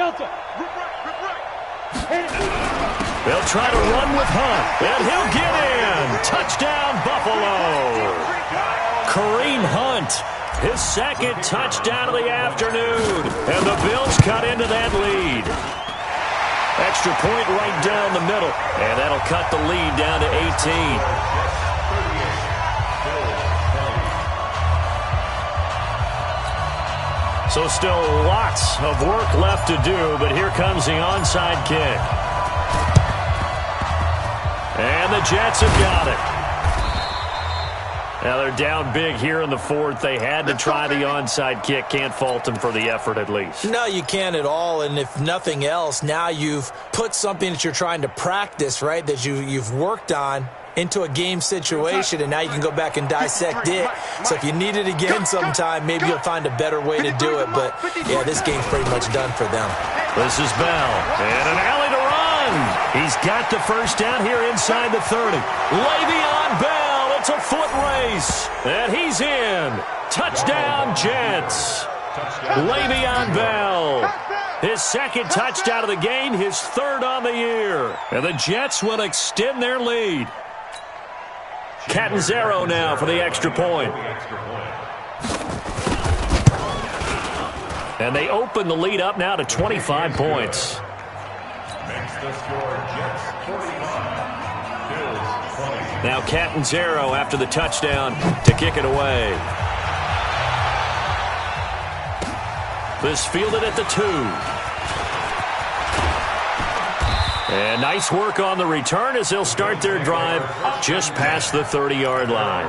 They'll try to run with Hunt, and he'll get in. Touchdown, Buffalo. Kareem Hunt, his 2nd touchdown of the afternoon, and the Bills cut into that lead. Extra point right down the middle, and that'll cut the lead down to 18. So still lots of work left to do, but here comes the onside kick. And the Jets have got it. Now they're down big here in the 4th. They had to try the onside kick. Can't fault them for the effort at least. No, you can't at all. And if nothing else, now you've put something that you're trying to practice, right, that you've worked on into a game situation, and now you can go back and dissect it. So if you need it again sometime, maybe you'll find a better way to do it. But, yeah, this game's pretty much done for them. This is Bell, and an alley to run. He's got the 1st down here inside the 30. Le'Veon Bell, it's a foot race, and he's in. Touchdown, Jets. Le'Veon Bell. His 2nd touchdown of the game, his 3rd on the year. And the Jets will extend their lead. Catanzaro now for the extra point. And they open the lead up now to 25 points. Makes the score Jets 45, Bills 20. Now Catanzaro after the touchdown to kick it away. This fielded at the 2. And nice work on the return as they'll start their drive just past the 30-yard line.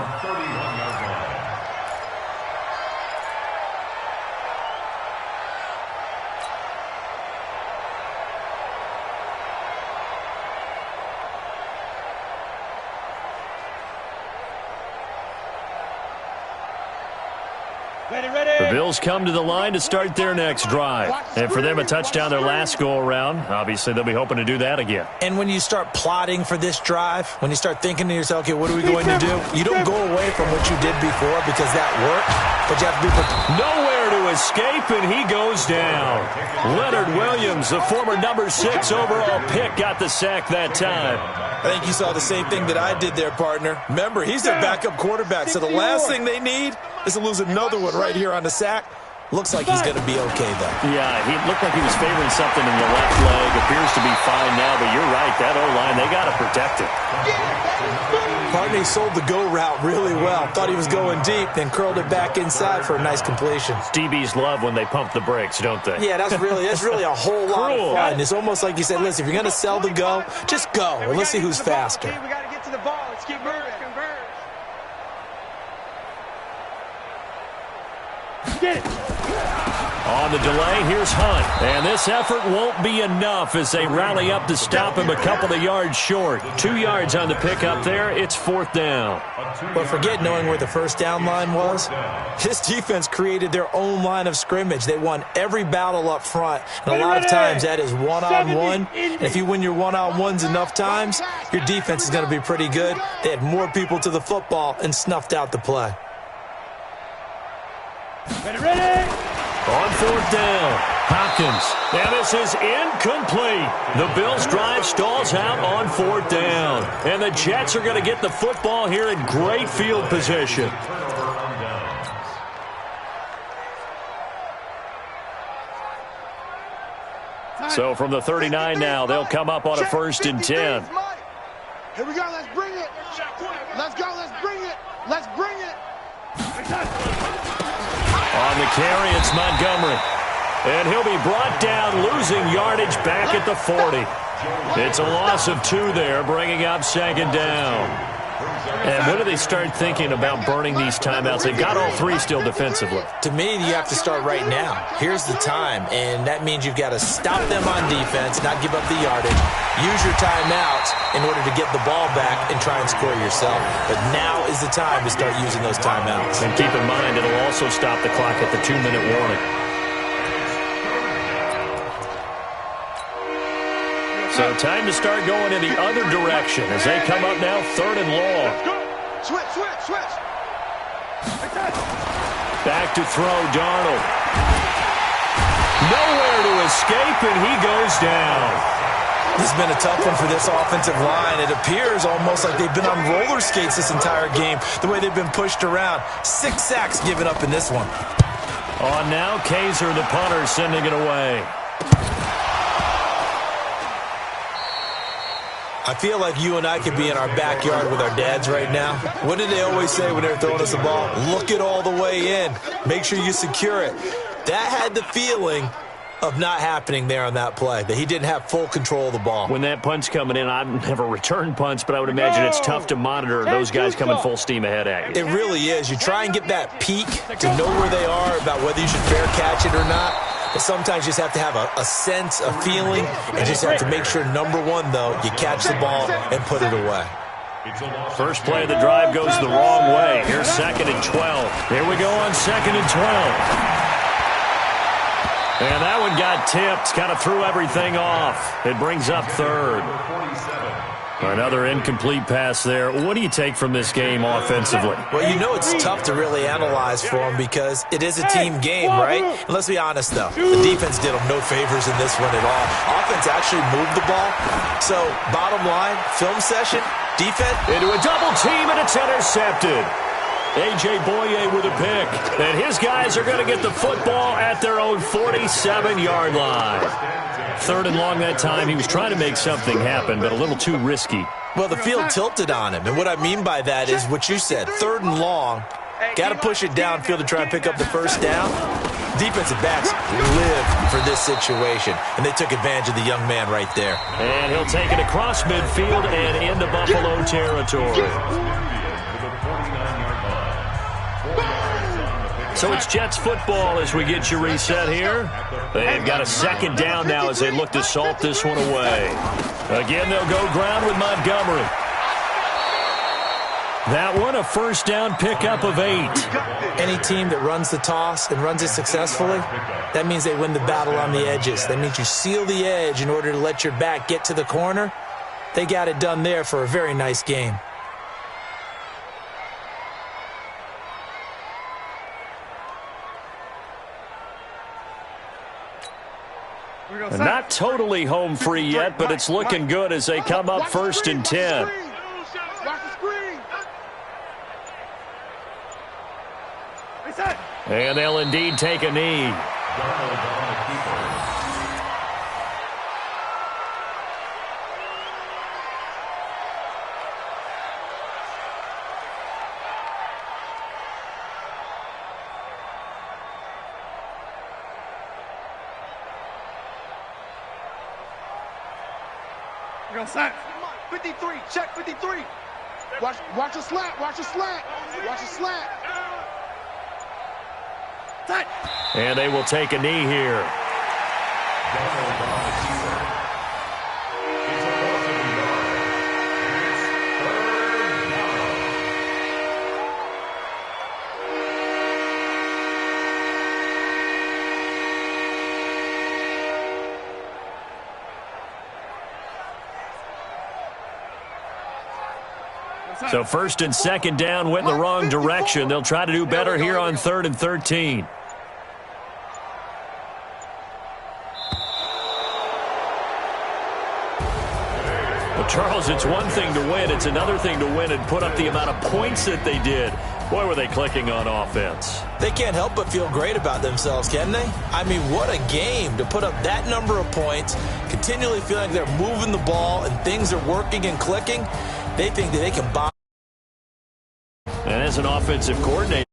The Bills come to the line to start their next drive. And for them, a touchdown their last go-around. Obviously, they'll be hoping to do that again. And when you start plotting for this drive, when you start thinking to yourself, okay, what are we going to do? You don't go away from what you did before because that worked, but you have to be prepared. Nowhere to escape, and he goes down. Leonard Williams, the former number 6 overall pick, got the sack that time. I think you saw the same thing that I did there, partner. Remember, he's their backup quarterback, so the last thing they need is to lose another one right here on the sack. Looks like he's going to be okay, though. Yeah, he looked like he was favoring something in the left leg. Appears to be fine now, but you're right. That O-line, they got to protect it. Partner sold the go route really well. Thought he was going deep, then curled it back inside for a nice completion. DBs love when they pump the brakes, don't they? Yeah, that's really a whole lot of fun. It's almost like you said, listen, if you're going to sell the go, just go. And let's see who's faster. We got to get to the ball. Let's keep moving. Get it. On the delay, here's Hunt. And this effort won't be enough as they rally up to stop him a couple of yards short. 2 yards on the pickup there. It's 4th down. But forget knowing where the first down line was. This defense created their own line of scrimmage. They won every battle up front. And a lot of times that is one-on-one. And if you win your one-on-ones enough times, your defense is going to be pretty good. They had more people to the football and snuffed out the play. Ready. On 4th down, Hopkins. Now this is incomplete. The Bills' drive stalls out on 4th down. And the Jets are going to get the football here in great field position. So from the 39 now, they'll come up on a 1st and 10. Here we go. Let's bring it. Let's go. Let's bring it. Let's bring it. On the carry, it's Montgomery. And he'll be brought down, losing yardage back at the 40. It's a loss of 2 there, bringing up 2nd down. And when do they start thinking about burning these timeouts? They've got all 3 still defensively. To me, you have to start right now. Here's the time, and that means you've got to stop them on defense, not give up the yardage. Use your timeouts in order to get the ball back and try and score yourself. But now is the time to start using those timeouts. And keep in mind, it'll also stop the clock at the 2-minute warning. So time to start going in the other direction as they come up now 3rd and long. Switch. Back to throw, Darnold. Nowhere to escape, and he goes down. This has been a tough one for this offensive line. It appears almost like they've been on roller skates this entire game, the way they've been pushed around. 6 sacks given up in this one. On now, Kaiser, the punter, sending it away. I feel like you and I could be in our backyard with our dads right now. What did they always say when they're throwing us the ball? Look it all the way in. Make sure you secure it. That had the feeling of not happening there on that play, that he didn't have full control of the ball. When that punt's coming in, I've never returned punts, but I would imagine it's tough to monitor those guys coming full steam ahead at you. It really is. You try and get that peek to know where they are, about whether you should fair catch it or not. But sometimes you just have to have a sense, a feeling, and just have to make sure, number one, though, you catch the ball and put it away. First play of the drive goes the wrong way. Here's 2nd and 12. Here we go on 2nd and 12. And that one got tipped, kind of threw everything off. It brings up 3rd. Another incomplete pass there. What do you take from this game offensively? Well, you know it's tough to really analyze for them because it is a team game, right? And let's be honest, though. The defense did them no favors in this one at all. Offense actually moved the ball. So, bottom line, film session, defense. Into a double team, and it's intercepted. A.J. Boye with a pick. And his guys are going to get the football at their own 47-yard line. 3rd and long that time. He was trying to make something happen, but a little too risky. Well, the field tilted on him. And what I mean by that is what you said. 3rd and long. Got to push it downfield to try and pick up the first down. Defensive backs live for this situation, and they took advantage of the young man right there. And he'll take it across midfield and into Buffalo territory. So it's Jets football as we get you reset here. They've got a second down now as they look to salt this one away. Again, they'll go ground with Montgomery. That one, a first down pickup of 8. Any team that runs the toss and runs it successfully, that means they win the battle on the edges. That means you seal the edge in order to let your back get to the corner. They got it done there for a very nice game. Not totally home free yet, but it's looking good as they come up 1st and 10. And they'll indeed take a knee. We're going to sack. 53, check 53. Watch a slant, watch a slant, watch a slant. And they will take a knee here. So 1st and 2nd down went in the wrong direction. They'll try to do better here on 3rd and 13. Well, Charles, it's one thing to win. It's another thing to win and put up the amount of points that they did. Boy, were they clicking on offense. They can't help but feel great about themselves, can they? I mean, what a game to put up that number of points, continually feeling like they're moving the ball and things are working and clicking. They think that they can bomb. And as an offensive coordinator,